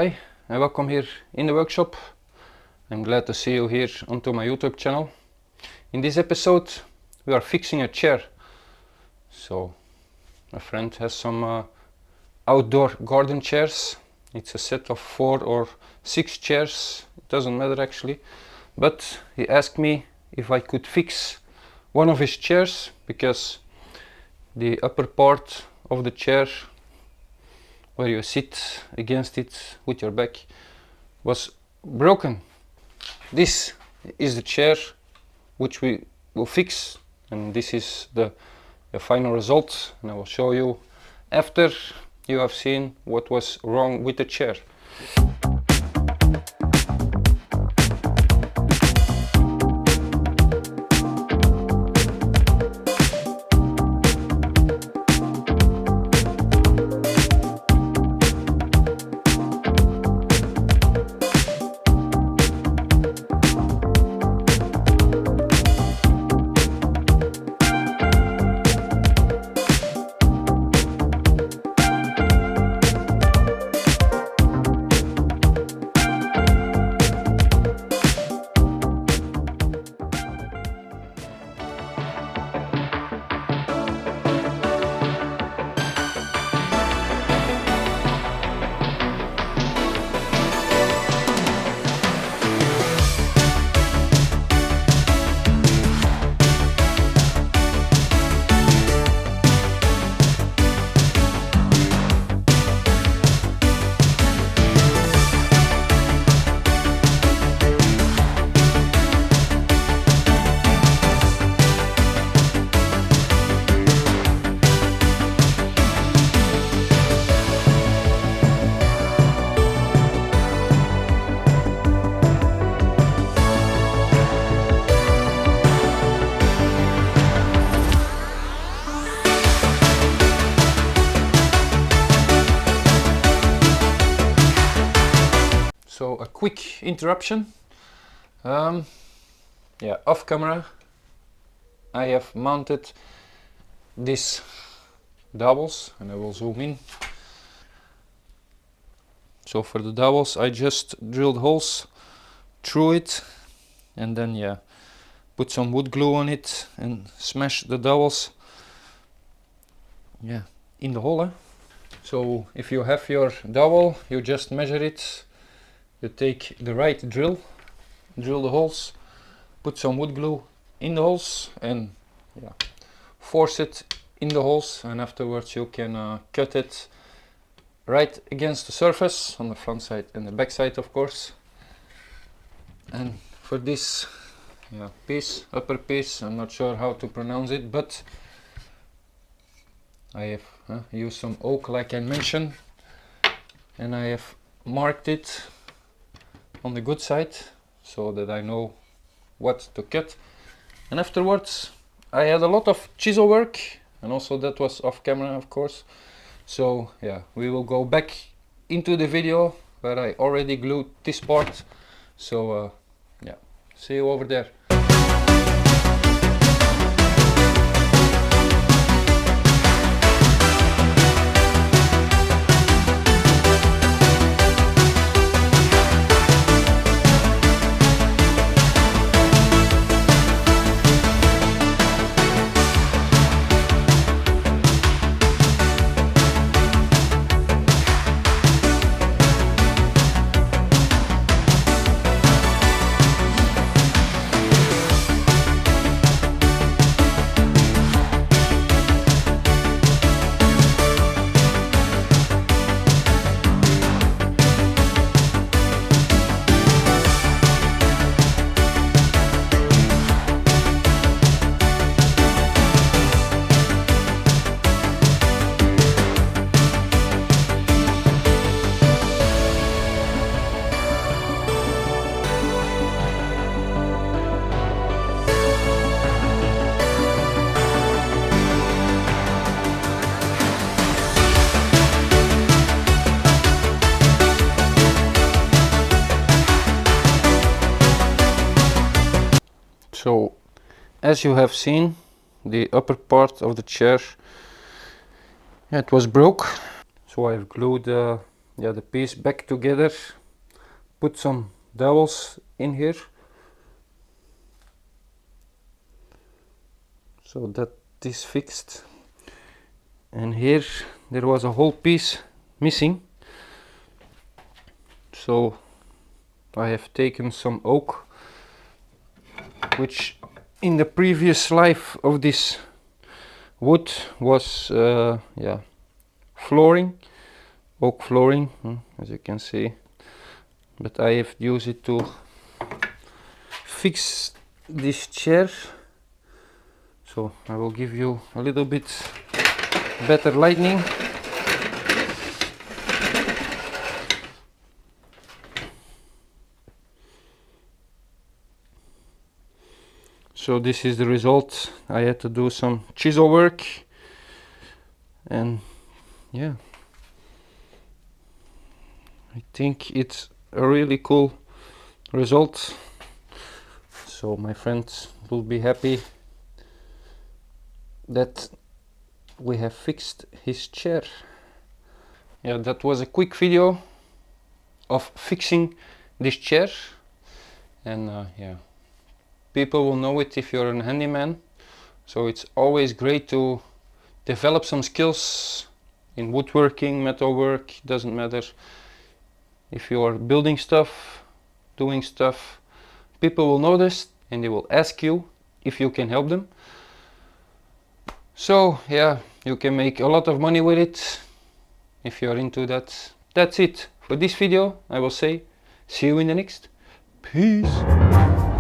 Hi and welcome here in the workshop. I'm glad to see you here onto my YouTube channel. In this episode we are fixing a chair. So a friend has some outdoor garden chairs. It's a set of 4 or 6 chairs, it doesn't matter actually. But he asked me if I could fix one of his chairs because the upper part of the chair where you sit against it with your back was broken. This is the chair which we will fix, and this is the final result, and I will show you after you have seen what was wrong with the chair. So a quick interruption. Off camera I have mounted these dowels, and I will zoom in. So for the dowels I just drilled holes through it and then put some wood glue on it and smash the dowels in the hole. So if you have your dowel, you just measure it. You take the right drill the holes, put some wood glue in the holes and force it in the holes, and afterwards you can cut it right against the surface on the front side and the back side, of course. And for this piece, upper piece, I'm not sure how to pronounce it, but I have used some oak like I mentioned, and I have marked it on the good side so that I know what to cut. And afterwards I had a lot of chisel work, and also that was off camera, of course. So we will go back into the video where I already glued this part. So see you over there. So as you have seen, the upper part of the chair, it was broke. So I've glued the piece back together, put some dowels in here so that is fixed. And here there was a whole piece missing, so I have taken some oak, which in the previous life of this wood was flooring, oak flooring, as you can see, but I have used it to fix this chair. So I will give you a little bit better lighting. So this is the result. I had to do some chisel work, and yeah, I think it's a really cool result. So my friend will be happy that we have fixed his chair. Yeah, that was a quick video of fixing this chair, and yeah, people will know it if you're a handyman. So it's always great to develop some skills in woodworking, metalwork, doesn't matter. If you are building stuff, doing stuff, people will notice and they will ask you if you can help them. So yeah, you can make a lot of money with it if you're into that. That's it for this video. I will say see you in the next. Peace.